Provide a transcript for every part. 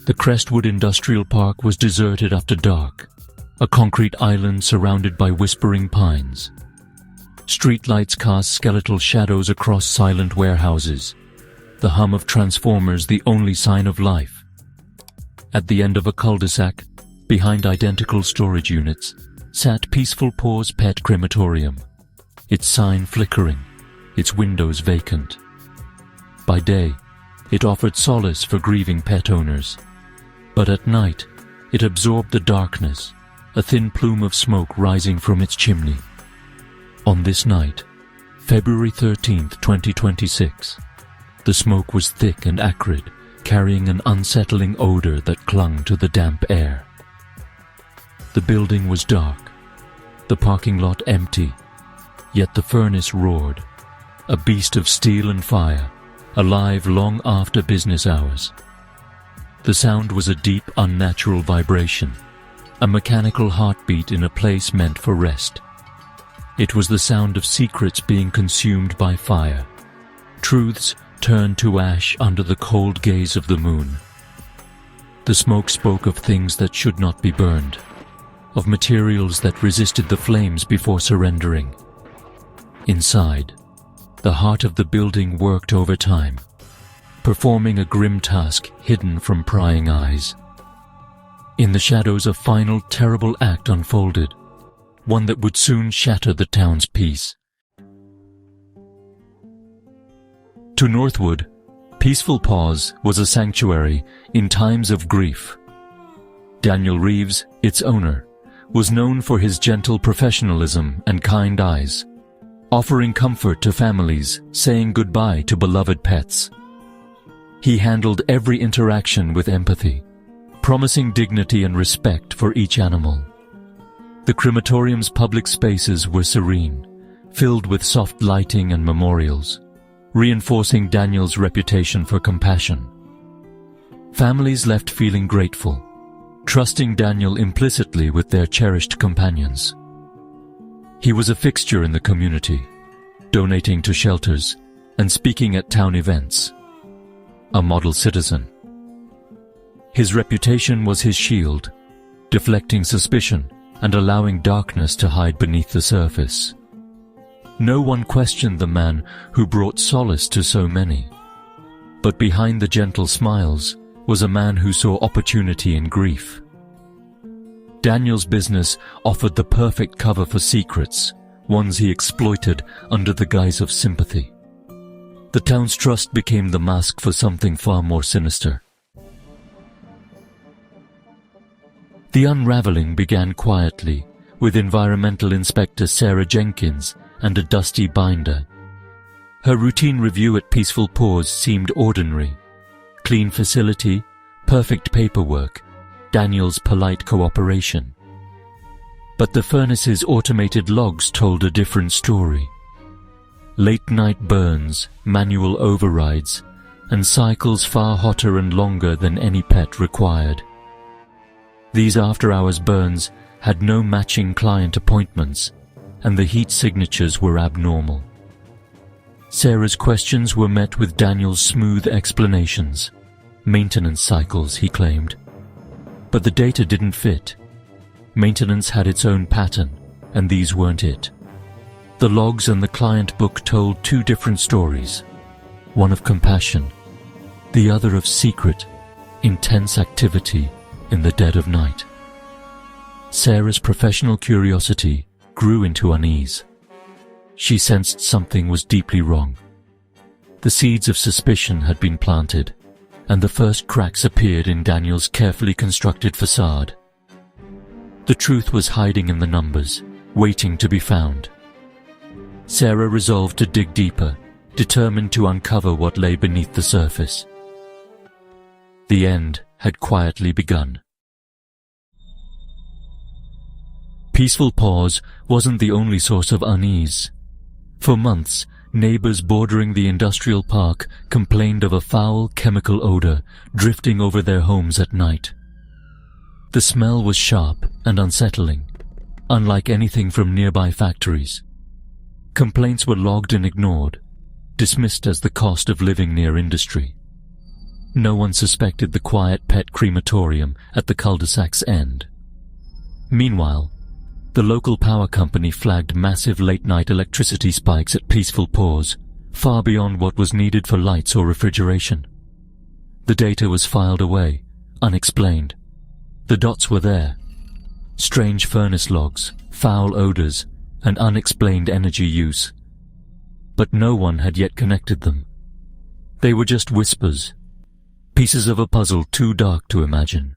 The Crestwood Industrial Park was deserted after dark, a concrete island surrounded by whispering pines. Streetlights cast skeletal shadows across silent warehouses, the hum of transformers the only sign of life. At the end of a cul-de-sac, behind identical storage units, sat Peaceful Pause Pet Crematorium, its sign flickering, its windows vacant. By day, it offered solace for grieving pet owners, but at night, it absorbed the darkness, a thin plume of smoke rising from its chimney. On this night, February 13th, 2026, the smoke was thick and acrid, carrying an unsettling odor that clung to the damp air. The building was dark, the parking lot empty, yet the furnace roared, a beast of steel and fire, alive long after business hours. The sound was a deep, unnatural vibration, a mechanical heartbeat in a place meant for rest. It was the sound of secrets being consumed by fire, truths turned to ash under the cold gaze of the moon. The smoke spoke of things that should not be burned, of materials that resisted the flames before surrendering. Inside, the heart of the building worked overtime, performing a grim task hidden from prying eyes. In the shadows, a final terrible act unfolded, one that would soon shatter the town's peace. To Northwood, Peaceful Pause was a sanctuary in times of grief. Daniel Reeves, its owner, was known for his gentle professionalism and kind eyes, offering comfort to families, saying goodbye to beloved pets. He handled every interaction with empathy, promising dignity and respect for each animal. The crematorium's public spaces were serene, filled with soft lighting and memorials, reinforcing Daniel's reputation for compassion. Families left feeling grateful, trusting Daniel implicitly with their cherished companions. He was a fixture in the community, donating to shelters and speaking at town events. A model citizen. His reputation was his shield, deflecting suspicion and allowing darkness to hide beneath the surface. No one questioned the man who brought solace to so many. But behind the gentle smiles was a man who saw opportunity in grief. Daniel's business offered the perfect cover for secrets, ones he exploited under the guise of sympathy. The town's trust became the mask for something far more sinister. The unraveling began quietly, with Environmental Inspector Sarah Jenkins and a dusty binder. Her routine review at Peaceful Pause seemed ordinary. Clean facility, perfect paperwork, Daniel's polite cooperation. But the furnace's automated logs told a different story. Late-night burns, manual overrides, and cycles far hotter and longer than any pet required. These after-hours burns had no matching client appointments, and the heat signatures were abnormal. Sarah's questions were met with Daniel's smooth explanations. Maintenance cycles, he claimed. But the data didn't fit. Maintenance had its own pattern, and these weren't it. The logs and the client book told two different stories, one of compassion, the other of secret, intense activity in the dead of night. Sarah's professional curiosity grew into unease. She sensed something was deeply wrong. The seeds of suspicion had been planted, and the first cracks appeared in Daniel's carefully constructed facade. The truth was hiding in the numbers, waiting to be found. Sarah resolved to dig deeper, determined to uncover what lay beneath the surface. The end had quietly begun. Peaceful Pause wasn't the only source of unease. For months, neighbors bordering the industrial park complained of a foul chemical odor drifting over their homes at night. The smell was sharp and unsettling, unlike anything from nearby factories. Complaints were logged and ignored, dismissed as the cost of living near industry. No one suspected the quiet pet crematorium at the cul-de-sac's end. Meanwhile, the local power company flagged massive late-night electricity spikes at Peaceful Pause, far beyond what was needed for lights or refrigeration. The data was filed away, unexplained. The dots were there. Strange furnace logs, foul odors, and unexplained energy use. But no one had yet connected them. They were just whispers, pieces of a puzzle too dark to imagine.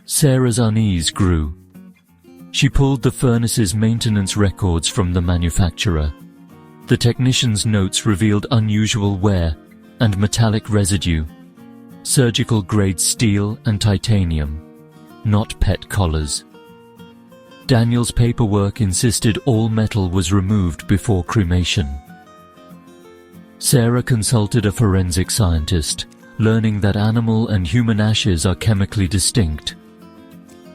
Sarah's unease grew. She pulled the furnace's maintenance records from the manufacturer. The technician's notes revealed unusual wear and metallic residue, surgical-grade steel and titanium, not pet collars. Daniel's paperwork insisted all metal was removed before cremation. Sarah consulted a forensic scientist, learning that animal and human ashes are chemically distinct.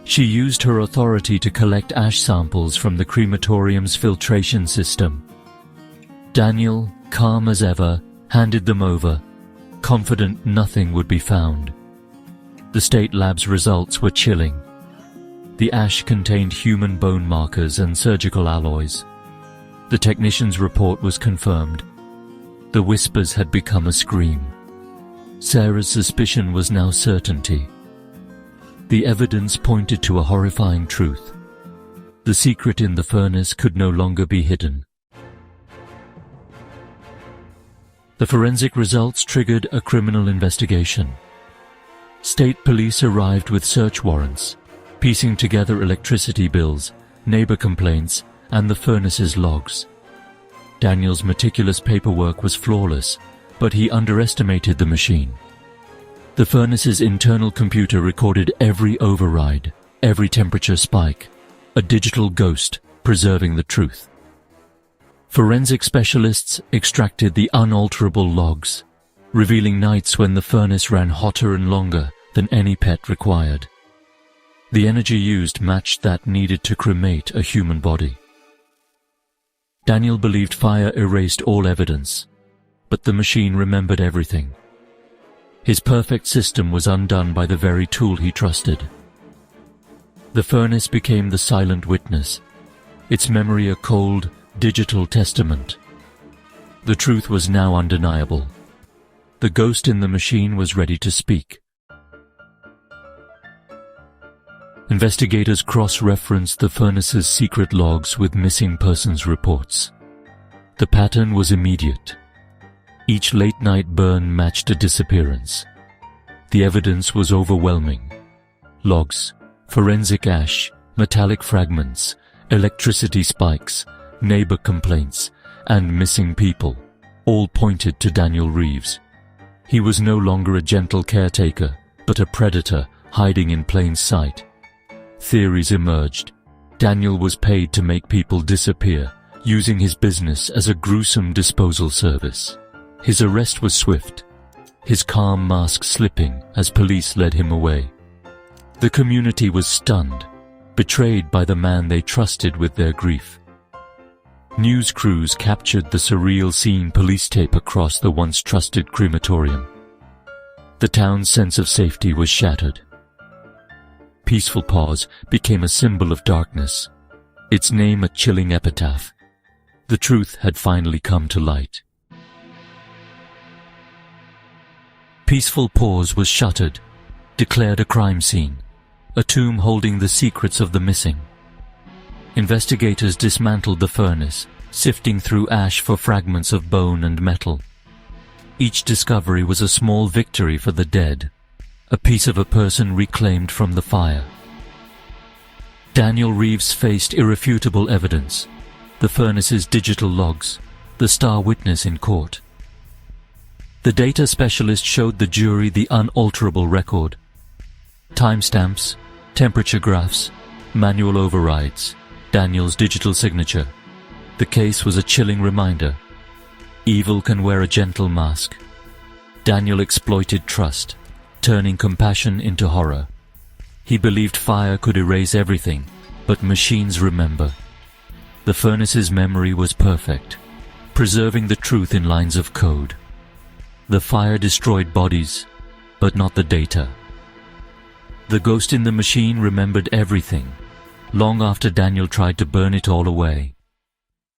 She used her authority to collect ash samples from the crematorium's filtration system. Daniel, calm as ever, handed them over, confident nothing would be found. The state lab's results were chilling. The ash contained human bone markers and surgical alloys. The technician's report was confirmed. The whispers had become a scream. Sarah's suspicion was now certainty. The evidence pointed to a horrifying truth. The secret in the furnace could no longer be hidden. The forensic results triggered a criminal investigation. State police arrived with search warrants, piecing together electricity bills, neighbor complaints, and the furnace's logs. Daniel's meticulous paperwork was flawless, but he underestimated the machine. The furnace's internal computer recorded every override, every temperature spike, a digital ghost preserving the truth. Forensic specialists extracted the unalterable logs, revealing nights when the furnace ran hotter and longer than any pet required. The energy used matched that needed to cremate a human body. Daniel believed fire erased all evidence, but the machine remembered everything. His perfect system was undone by the very tool he trusted. The furnace became the silent witness, its memory a cold, digital testament. The truth was now undeniable. The ghost in the machine was ready to speak. Investigators cross-referenced the furnace's secret logs with missing persons reports. The pattern was immediate. Each late-night burn matched a disappearance. The evidence was overwhelming. Logs, forensic ash, metallic fragments, electricity spikes, neighbor complaints, and missing people, all pointed to Daniel Reeves. He was no longer a gentle caretaker, but a predator hiding in plain sight. Theories emerged. Daniel was paid to make people disappear, using his business as a gruesome disposal service. His arrest was swift, his calm mask slipping as police led him away. The community was stunned, betrayed by the man they trusted with their grief. News crews captured the surreal scene police tape across the once trusted crematorium. The town's sense of safety was shattered. Peaceful Pause became a symbol of darkness, its name a chilling epitaph. The truth had finally come to light. Peaceful Pause was shuttered, declared a crime scene, a tomb holding the secrets of the missing. Investigators dismantled the furnace, sifting through ash for fragments of bone and metal. Each discovery was a small victory for the dead, a piece of a person reclaimed from the fire. Daniel Reeves faced irrefutable evidence, the furnace's digital logs, the star witness in court. The data specialist showed the jury the unalterable record. Timestamps, temperature graphs, manual overrides, Daniel's digital signature. The case was a chilling reminder. Evil can wear a gentle mask. Daniel exploited trust, turning compassion into horror. He believed fire could erase everything, but machines remember. The furnace's memory was perfect, preserving the truth in lines of code. The fire destroyed bodies, but not the data. The ghost in the machine remembered everything, long after Daniel tried to burn it all away.